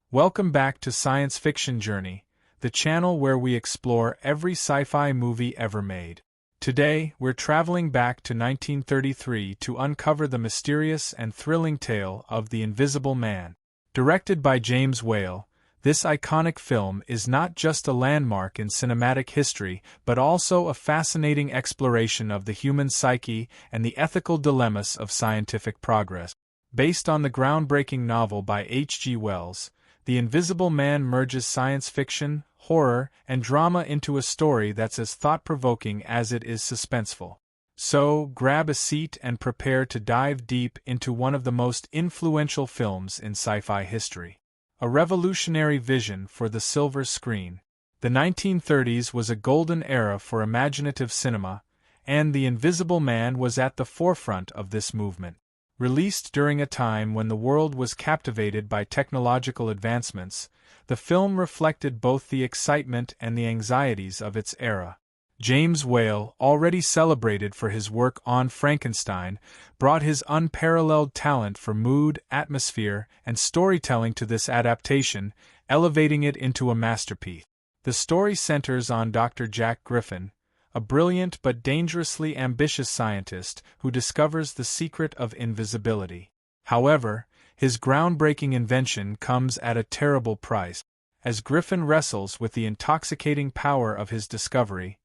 Welcome back to Science Fiction Journey, the channel where we explore every sci-fi movie ever made. Today, we're traveling back to 1933 to uncover the mysterious and thrilling tale of The Invisible Man. Directed by James Whale, this iconic film is not just a landmark in cinematic history but also a fascinating exploration of the human psyche and the ethical dilemmas of scientific progress. Based on the groundbreaking novel by H.G. Wells, The Invisible Man merges science fiction, horror, and drama into a story that's as thought-provoking as it is suspenseful. So, grab a seat and prepare to dive deep into one of the most influential films in sci-fi history. A revolutionary vision for the silver screen. The 1930s was a golden era for imaginative cinema, and The Invisible Man was at the forefront of this movement. Released during a time when the world was captivated by technological advancements, the film reflected both the excitement and the anxieties of its era. James Whale, already celebrated for his work on Frankenstein, brought his unparalleled talent for mood, atmosphere, and storytelling to this adaptation, elevating it into a masterpiece. The story centers on Dr. Jack Griffin, a brilliant but dangerously ambitious scientist who discovers the secret of invisibility. However, his groundbreaking invention comes at a terrible price. As Griffin wrestles with the intoxicating power of his discovery,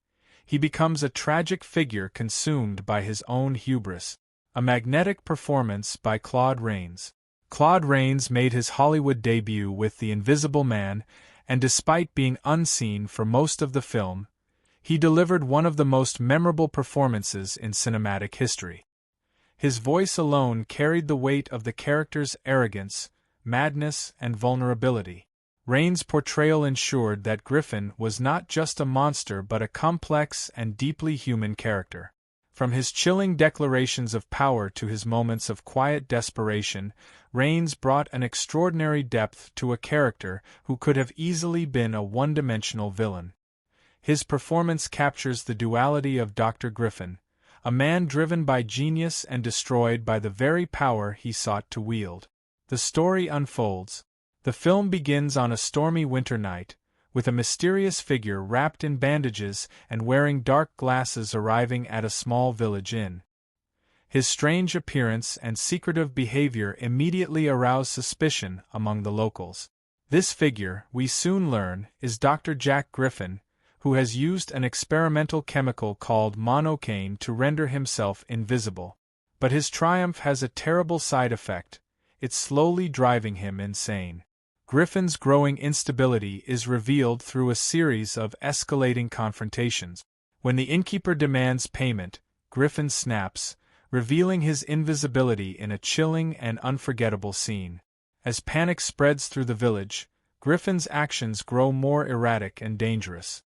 he becomes a tragic figure consumed by his own hubris. A magnetic performance by Claude Rains. Claude Rains made his Hollywood debut with The Invisible Man, and despite being unseen for most of the film, he delivered one of the most memorable performances in cinematic history. His voice alone carried the weight of the character's arrogance, madness, and vulnerability. Rains' portrayal ensured that Griffin was not just a monster but a complex and deeply human character. From his chilling declarations of power to his moments of quiet desperation, Rains brought an extraordinary depth to a character who could have easily been a one-dimensional villain. His performance captures the duality of Dr. Griffin, a man driven by genius and destroyed by the very power he sought to wield. The story unfolds. The film begins on a stormy winter night, with a mysterious figure wrapped in bandages and wearing dark glasses arriving at a small village inn. His strange appearance and secretive behavior immediately arouse suspicion among the locals. This figure, we soon learn, is Dr. Jack Griffin, who has used an experimental chemical called monocaine to render himself invisible. But his triumph has a terrible side effect: it's slowly driving him insane. Griffin's growing instability is revealed through a series of escalating confrontations. When the innkeeper demands payment, Griffin snaps, revealing his invisibility in a chilling and unforgettable scene. As panic spreads through the village, Griffin's actions grow more erratic and dangerous.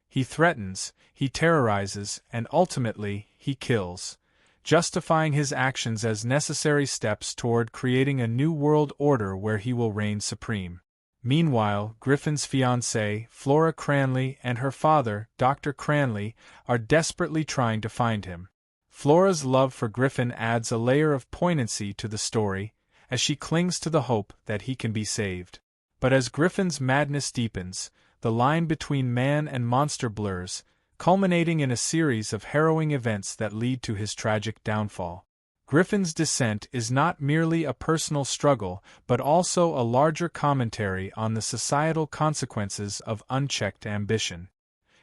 He threatens, he terrorizes, and ultimately, he kills, justifying his actions as necessary steps toward creating a new world order where he will reign supreme. Meanwhile, Griffin's fiancée, Flora Cranley, and her father, Dr. Cranley, are desperately trying to find him. Flora's love for Griffin adds a layer of poignancy to the story, as she clings to the hope that he can be saved. But as Griffin's madness deepens, the line between man and monster blurs, culminating in a series of harrowing events that lead to his tragic downfall. Griffin's descent is not merely a personal struggle but also a larger commentary on the societal consequences of unchecked ambition.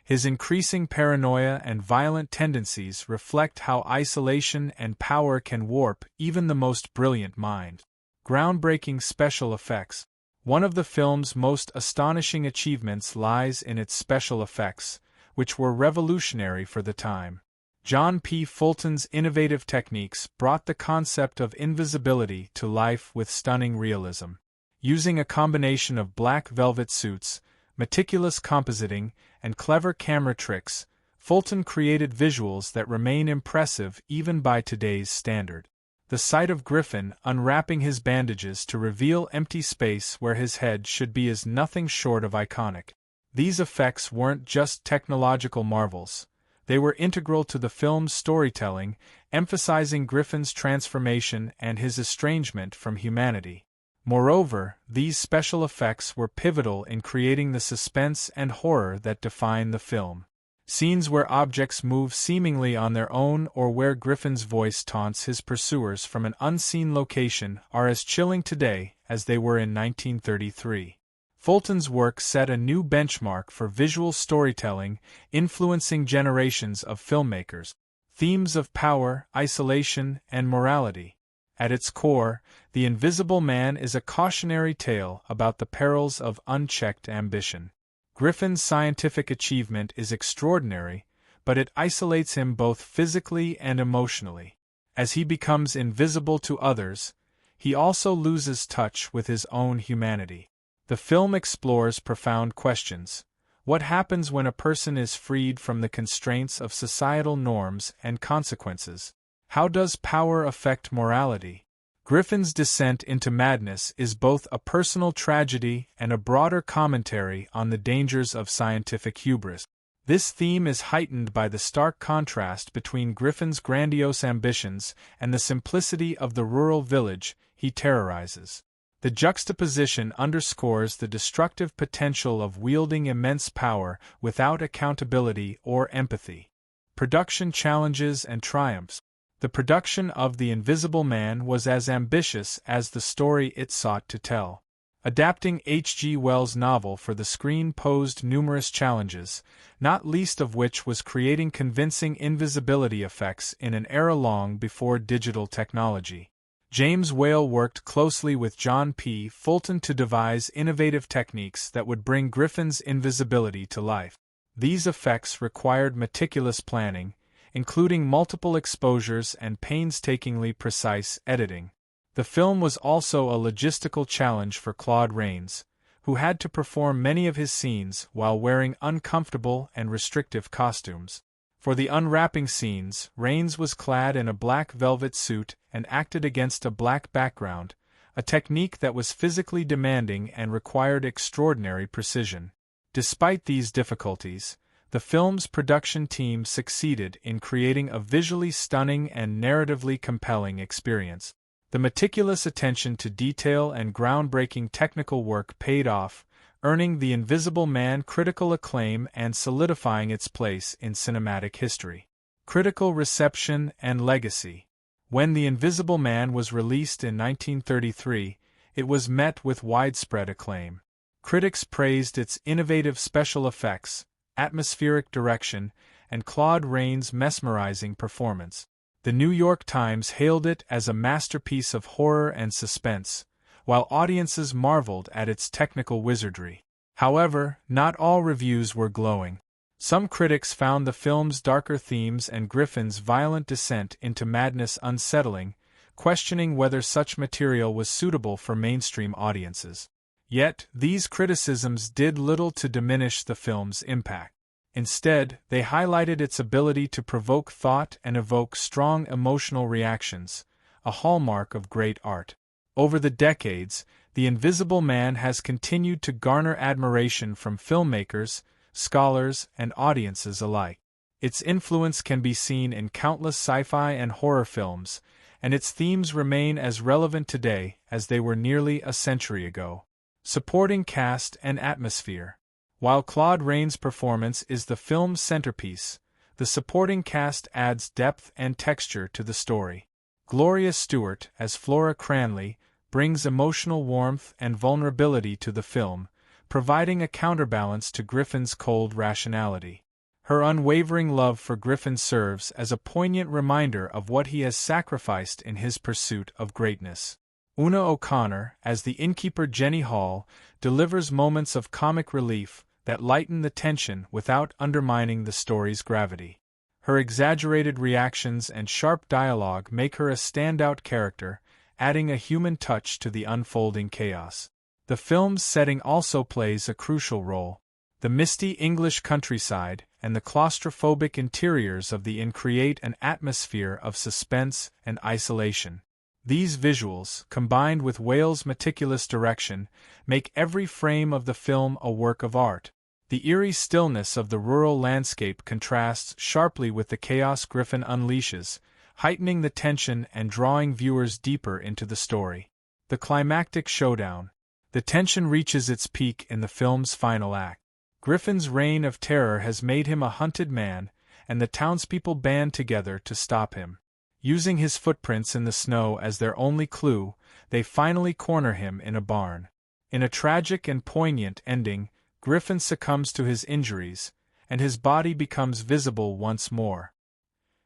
His increasing paranoia and violent tendencies reflect how isolation and power can warp even the most brilliant mind. Groundbreaking special effects. One of the film's most astonishing achievements lies in its special effects, which were revolutionary for the time. John P. Fulton's innovative techniques brought the concept of invisibility to life with stunning realism. Using a combination of black velvet suits, meticulous compositing, and clever camera tricks, Fulton created visuals that remain impressive even by today's standard. The sight of Griffin unwrapping his bandages to reveal empty space where his head should be is nothing short of iconic. These effects weren't just technological marvels. They were integral to the film's storytelling, emphasizing Griffin's transformation and his estrangement from humanity. Moreover, these special effects were pivotal in creating the suspense and horror that define the film. Scenes where objects move seemingly on their own or where Griffin's voice taunts his pursuers from an unseen location are as chilling today as they were in 1933. Fulton's work set a new benchmark for visual storytelling, influencing generations of filmmakers. Themes of power, isolation, and morality. At its core, The Invisible Man is a cautionary tale about the perils of unchecked ambition. Griffin's scientific achievement is extraordinary, but it isolates him both physically and emotionally. As he becomes invisible to others, he also loses touch with his own humanity. The film explores profound questions. What happens when a person is freed from the constraints of societal norms and consequences? How does power affect morality? Griffin's descent into madness is both a personal tragedy and a broader commentary on the dangers of scientific hubris. This theme is heightened by the stark contrast between Griffin's grandiose ambitions and the simplicity of the rural village he terrorizes. The juxtaposition underscores the destructive potential of wielding immense power without accountability or empathy. Production challenges and triumphs. The production of The Invisible Man was as ambitious as the story it sought to tell. Adapting H.G. Wells' novel for the screen posed numerous challenges, not least of which was creating convincing invisibility effects in an era long before digital technology. James Whale worked closely with John P. Fulton to devise innovative techniques that would bring Griffin's invisibility to life. These effects required meticulous planning, including multiple exposures and painstakingly precise editing. The film was also a logistical challenge for Claude Rains, who had to perform many of his scenes while wearing uncomfortable and restrictive costumes. For the unwrapping scenes, Rains was clad in a black velvet suit and acted against a black background, a technique that was physically demanding and required extraordinary precision. Despite these difficulties, the film's production team succeeded in creating a visually stunning and narratively compelling experience. The meticulous attention to detail and groundbreaking technical work paid off, earning The Invisible Man critical acclaim and solidifying its place in cinematic history. Critical reception and legacy. When The Invisible Man was released in 1933, it was met with widespread acclaim. Critics praised its innovative special effects, atmospheric direction, and Claude Rains' mesmerizing performance. The New York Times hailed it as a masterpiece of horror and suspense, while audiences marveled at its technical wizardry. However, not all reviews were glowing. Some critics found the film's darker themes and Griffin's violent descent into madness unsettling, questioning whether such material was suitable for mainstream audiences. Yet, these criticisms did little to diminish the film's impact. Instead, they highlighted its ability to provoke thought and evoke strong emotional reactions, a hallmark of great art. Over the decades, The Invisible Man has continued to garner admiration from filmmakers, scholars, and audiences alike. Its influence can be seen in countless sci-fi and horror films, and its themes remain as relevant today as they were nearly a century ago. Supporting cast and atmosphere. While Claude Rains' performance is the film's centerpiece, the supporting cast adds depth and texture to the story. Gloria Stewart, as Flora Cranley, brings emotional warmth and vulnerability to the film, providing a counterbalance to Griffin's cold rationality. Her unwavering love for Griffin serves as a poignant reminder of what he has sacrificed in his pursuit of greatness. Una O'Connor, as the innkeeper Jenny Hall, delivers moments of comic relief that lighten the tension without undermining the story's gravity. Her exaggerated reactions and sharp dialogue make her a standout character, adding a human touch to the unfolding chaos. The film's setting also plays a crucial role. The misty English countryside and the claustrophobic interiors of the inn create an atmosphere of suspense and isolation. These visuals, combined with Whale's meticulous direction, make every frame of the film a work of art. The eerie stillness of the rural landscape contrasts sharply with the chaos Griffin unleashes, heightening the tension and drawing viewers deeper into the story. The climactic showdown. The tension reaches its peak in the film's final act. Griffin's reign of terror has made him a hunted man, and the townspeople band together to stop him. Using his footprints in the snow as their only clue, they finally corner him in a barn. In a tragic and poignant ending, Griffin succumbs to his injuries, and his body becomes visible once more.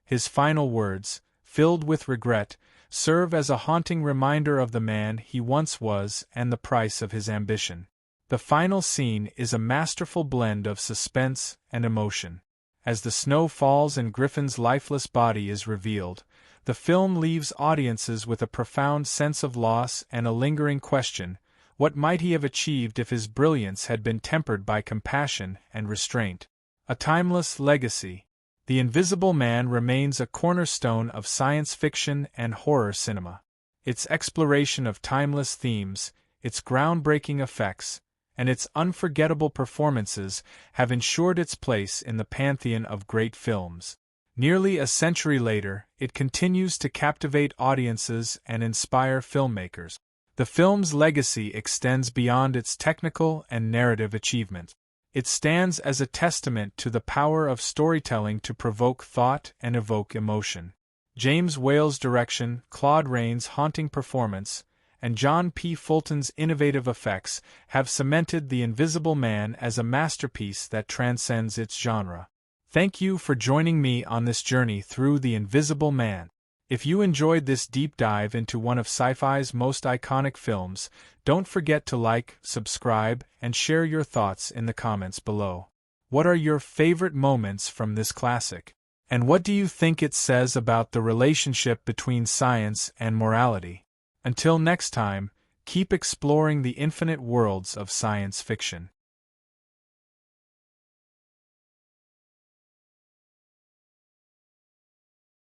His final words, filled with regret, serve as a haunting reminder of the man he once was and the price of his ambition. The final scene is a masterful blend of suspense and emotion. As the snow falls and Griffin's lifeless body is revealed, the film leaves audiences with a profound sense of loss and a lingering question: what might he have achieved if his brilliance had been tempered by compassion and restraint? A timeless legacy. The Invisible Man remains a cornerstone of science fiction and horror cinema. Its exploration of timeless themes, its groundbreaking effects, and its unforgettable performances have ensured its place in the pantheon of great films. Nearly a century later, it continues to captivate audiences and inspire filmmakers. The film's legacy extends beyond its technical and narrative achievements. It stands as a testament to the power of storytelling to provoke thought and evoke emotion. James Whale's direction, Claude Rains' haunting performance, and John P. Fulton's innovative effects have cemented The Invisible Man as a masterpiece that transcends its genre. Thank you for joining me on this journey through The Invisible Man. If you enjoyed this deep dive into one of sci-fi's most iconic films, don't forget to like, subscribe, and share your thoughts in the comments below. What are your favorite moments from this classic? And what do you think it says about the relationship between science and morality? Until next time, keep exploring the infinite worlds of science fiction.